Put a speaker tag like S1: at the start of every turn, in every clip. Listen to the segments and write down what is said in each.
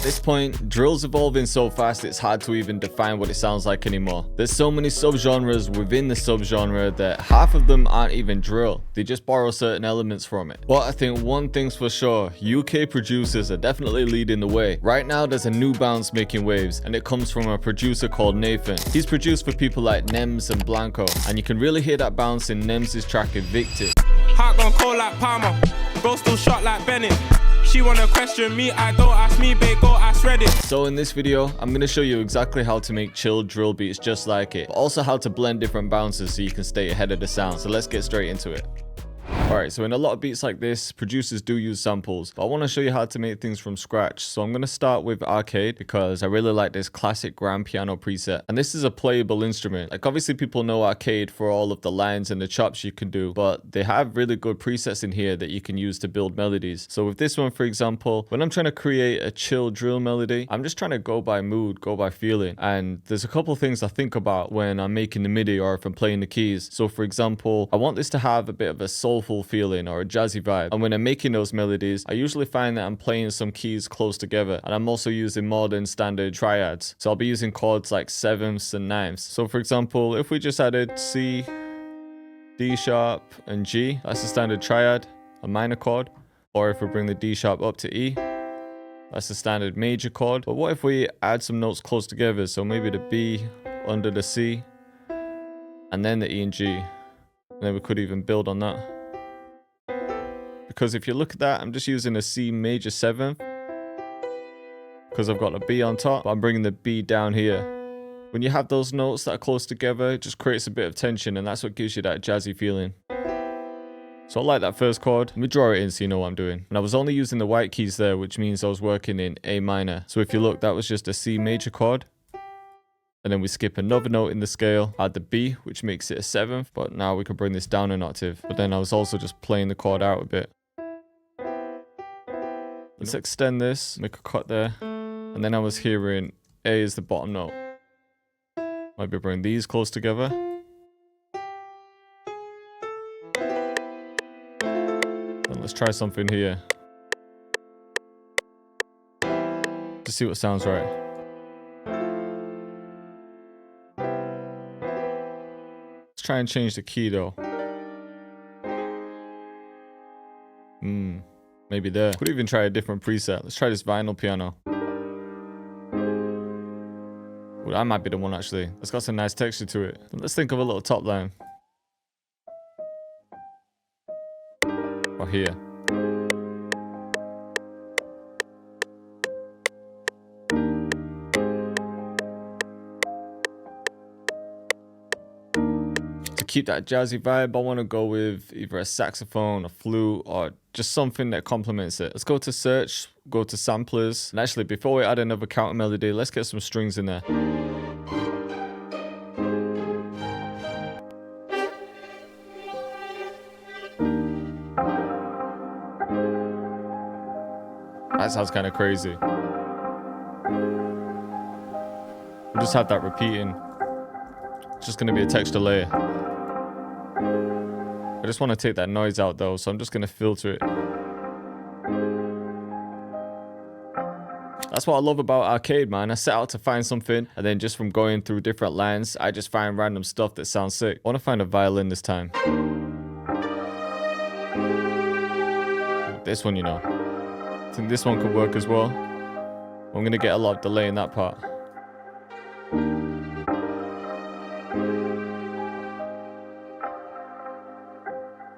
S1: this point, drill's evolving so fast it's hard to even define what it sounds like anymore. There's so many subgenres within the subgenre that half of them aren't even drill. They just borrow certain elements from it. But I think one thing's for sure, UK producers are definitely leading the way. Right now there's a new bounce making waves, and it comes from a producer called Nathan. He's produced for people like Nemzzz and Blanco, and you can really hear that bounce in Nemzz's track Evicted.
S2: Heart gone cold like Palmer, bro still shot like Bennett. She wanna question me, I don't ask me, babe, go ask Reddit.
S1: So in this video, I'm gonna show you exactly how to make chill drill beats just like it, but also how to blend different bounces so you can stay ahead of the sound. So let's get straight into it. Alright, so in a lot of beats like this, producers do use samples, but I want to show you how to make things from scratch. So I'm going to start with Arcade because I really like this classic grand piano preset. And this is a playable instrument. Like obviously people know Arcade for all of the lines and the chops you can do, but they have really good presets in here that you can use to build melodies. So with this one, for example, when I'm trying to create a chill drill melody, I'm just trying to go by mood, go by feeling. And there's a couple of things I think about when I'm making the MIDI or if I'm playing the keys. So for example, I want this to have a bit of a soulful feeling or a jazzy vibe, and when I'm making those melodies I usually find that I'm playing some keys close together, and I'm also using more than standard triads, so I'll be using chords like sevenths and ninths. So for example, if we just added C, D sharp and G, that's the standard triad, a minor chord. Or if we bring the D sharp up to E, that's the standard major chord. But what if we add some notes close together, so maybe the B under the C and then the E and G, and then we could even build on that. Because if you look at that, I'm just using a C major 7th because I've got a B on top, but I'm bringing the B down here. When you have those notes that are close together, it just creates a bit of tension, and that's what gives you that jazzy feeling. So I like that first chord. Let me draw it in so you know what I'm doing. And I was only using the white keys there, which means I was working in A minor. So if you look, that was just a C major chord. And then we skip another note in the scale, add the B, which makes it a 7th, but now we can bring this down an octave. But then I was also just playing the chord out a bit. Let's extend this, make a cut there. And then I was hearing A is the bottom note. Maybe bring these close together. And let's try something here. To see what sounds right. Let's try and change the key though. Maybe there. Could even try a different preset. Let's try this vinyl piano. Well, that might be the one actually. It's got some nice texture to it. But let's think of a little top line. Or here. To keep that jazzy vibe, I want to go with either a saxophone, a flute, or just something that complements it. Let's go to search, go to samplers. And actually, before we add another counter melody, let's get some strings in there. That sounds kind of crazy. We'll just have that repeating. It's just going to be a texture layer. I just want to take that noise out though, so I'm just going to filter it. That's what I love about Arcade, man. I set out to find something, and then just from going through different lines, I just find random stuff that sounds sick. I want to find a violin this time. This one, you know. I think this one could work as well. I'm going to get a lot of delay in that part.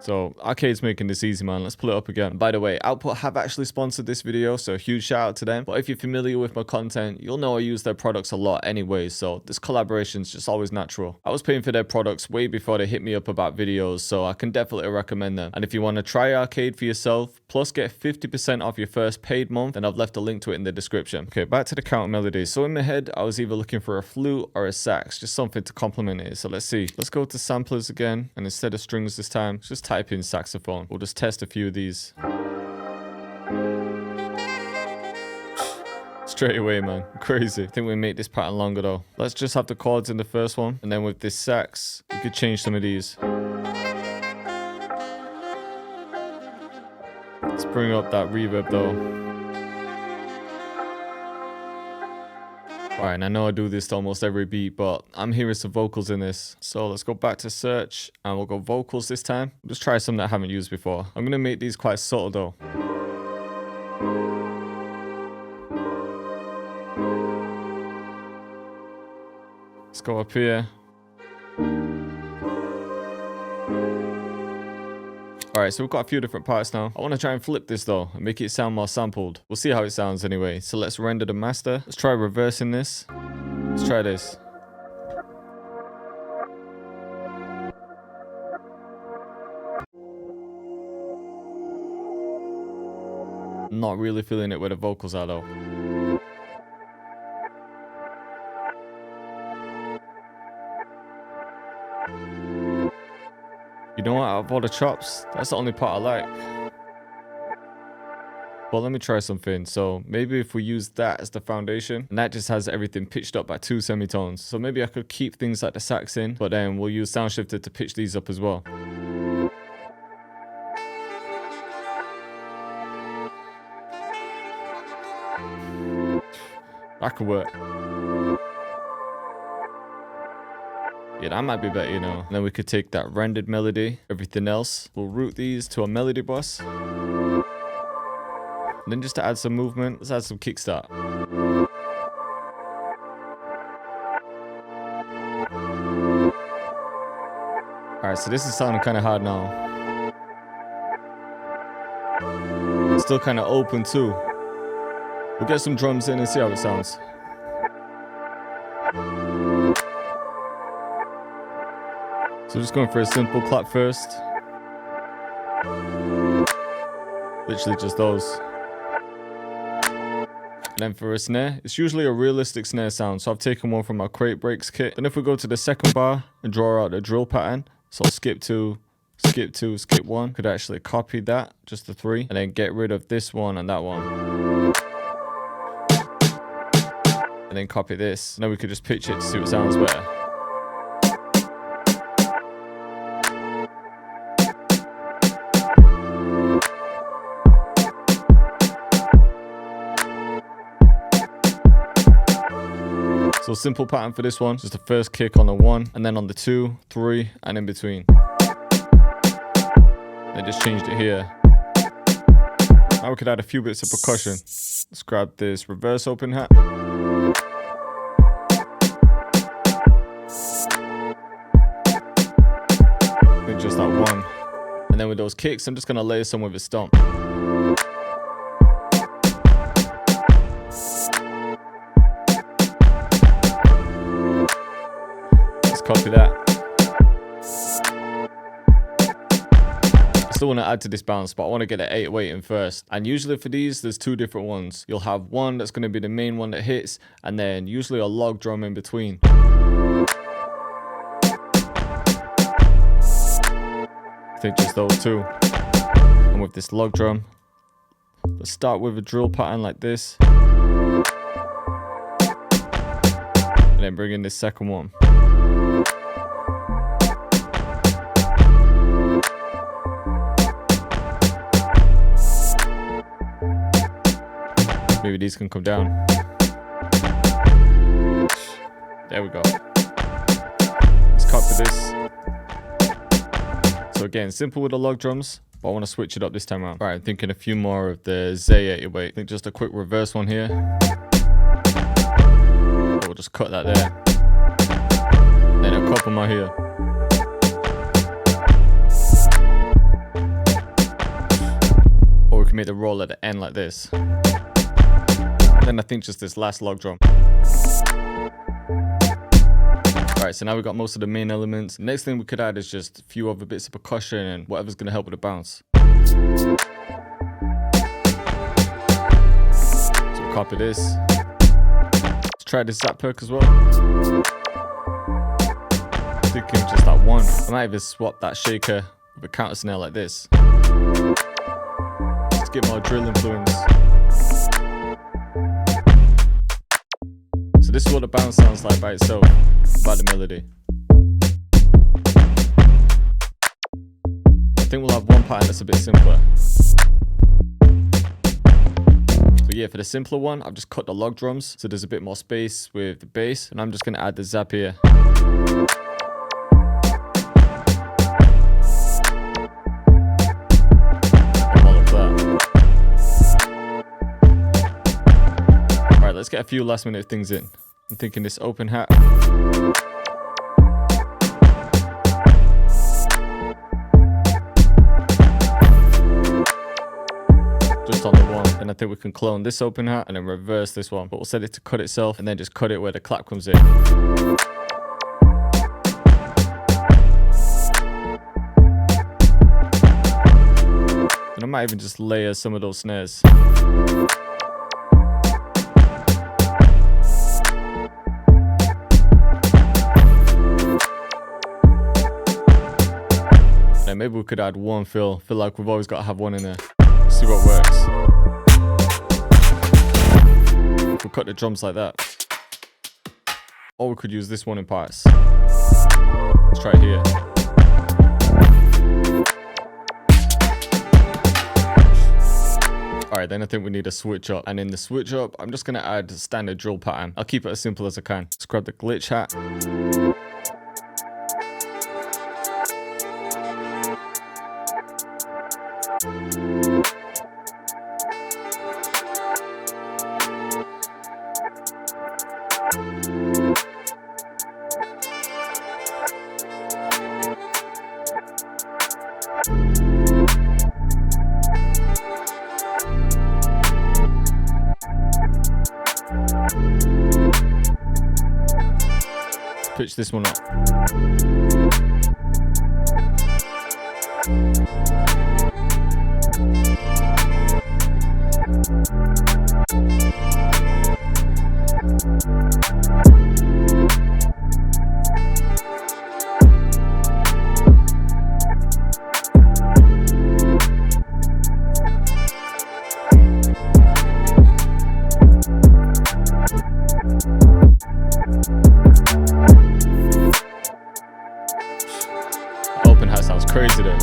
S1: So Arcade's making this easy, man. Let's pull it up again. By the way, Output have actually sponsored this video, so a huge shout out to them. But if you're familiar with my content, you'll know I use their products a lot anyway, so this collaboration's just always natural. I was paying for their products way before they hit me up about videos, so I can definitely recommend them. And if you want to try Arcade for yourself, plus get 50% off your first paid month, then I've left a link to it in the description. Okay, back to the counter melody. So in my head, I was either looking for a flute or a sax, just something to complement it. So let's see. Let's go to samplers again, and instead of strings this time, just type in saxophone. We'll just test a few of these. Straight away, man. Crazy. I think we make this pattern longer though. Let's just have the chords in the first one, and then with this sax, we could change some of these. Let's bring up that reverb though. Alright, and I know I do this to almost every beat, but I'm hearing some vocals in this. So let's go back to search and we'll go vocals this time. Just try some that I haven't used before. I'm going to make these quite subtle though. Let's go up here. Alright, so we've got a few different parts now. I want to try and flip this though and make it sound more sampled. We'll see how it sounds anyway. So let's render the master. Let's try reversing this. Let's try this. Not really feeling it where the vocals are though. You know what, out of all the chops, that's the only part I like. Well, let me try something. So maybe if we use that as the foundation, and that just has everything pitched up by 2 semitones. So maybe I could keep things like the sax in, but then we'll use sound shifter to pitch these up as well. That could work. Yeah, that might be better, you know. And then we could take that rendered melody, everything else. We'll route these to a melody bus. And then just to add some movement, let's add some kickstart. Alright, so this is sounding kind of hard now. It's still kind of open too. We'll get some drums in and see how it sounds. So just going for a simple clap first. Literally just those. And then for a snare, it's usually a realistic snare sound. So I've taken one from our Crate Breaks kit. Then if we go to the second bar and draw out the drill pattern. So skip 2, skip 2, skip 1. Could actually copy that, just the 3. And then get rid of this one and that one. And then copy this. Now we could just pitch it to see what sounds better. So simple pattern for this one, just the first kick on the 1, and then on the 2, 3, and in between. Then just changed it here. Now we could add a few bits of percussion. Let's grab this reverse open hat. Then just that 1. And then with those kicks, I'm just gonna layer some with a stomp. Copy that. I still want to add to this bounce, but I want to get an 808 in first. And usually for these, there's 2 different ones. You'll have one that's going to be the main one that hits, and then usually a log drum in between. I think just those 2. And with this log drum, let's start with a drill pattern like this. And then bring in this second one. Maybe these can come down. There we go. Let's copy this. So again, simple with the log drums, but I want to switch it up this time around. Alright, I'm thinking a few more of the Nemzzz 808. I think just a quick reverse one here. We'll just cut that there. Then a couple more here. Or we can make the roll at the end like this. Then I think just this last log drum. Alright, so now we've got most of the main elements. Next thing we could add is just a few other bits of percussion and whatever's going to help with the bounce. So we'll copy this. Let's try this Zap perk as well. I think just that 1. I might even swap that shaker with a counter snare like this. Let's get more drill influence. So this is what the bounce sounds like by itself, about the melody. I think we'll have one pattern that's a bit simpler. So Yeah, for the simpler one, I've just cut the log drums so there's a bit more space with the bass, and I'm just gonna add the zap here. Alright, let's get a few last minute things in. I'm thinking this open hat. Just on the one. Then I think we can clone this open hat and then reverse this one. But we'll set it to cut itself and then just cut it where the clap comes in. And I might even just layer some of those snares. Then maybe we could add one fill. Feel like we've always got to have one in there. See what works. If we cut the drums like that. Or we could use this one in parts. Let's try it here. Alright, then I think we need a switch up. And in the switch up, I'm just going to add a standard drill pattern. I'll keep it as simple as I can. Let's grab the glitch hat. Pitch this one up. Open hat sounds crazy there. I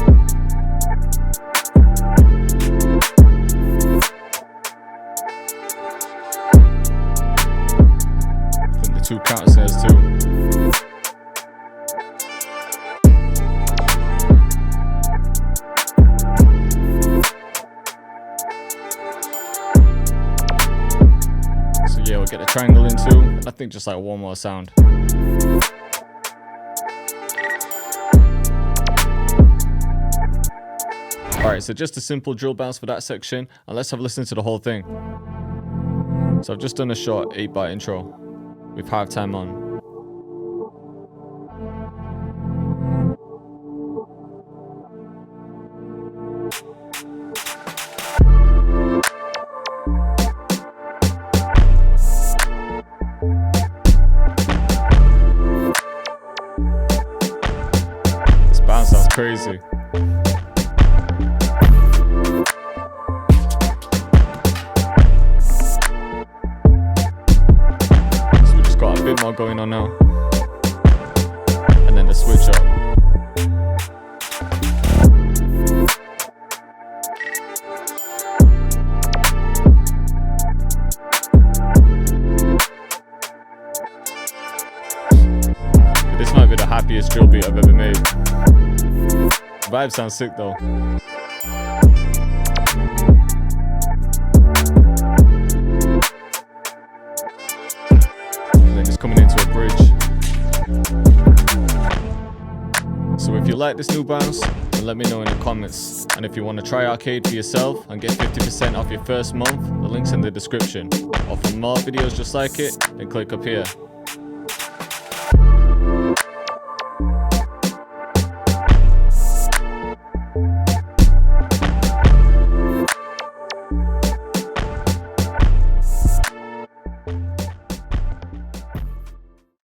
S1: think the two counter snares too. So yeah, we'll get the triangle in too. I think just like one more sound. Alright, so just a simple drill bounce for that section, and let's have a listen to the whole thing. So I've just done a short 8-bar intro with halftime on. This bounce sounds crazy. Bit more going on now, and then the switch up. But this might be the happiest drill beat I've ever made. The vibe sounds sick though. Coming into a bridge. So if you like this new bounce, then let me know in the comments. And if you want to try Arcade for yourself and get 50% off your first month, the link's in the description. Or for more videos just like it, then click up here.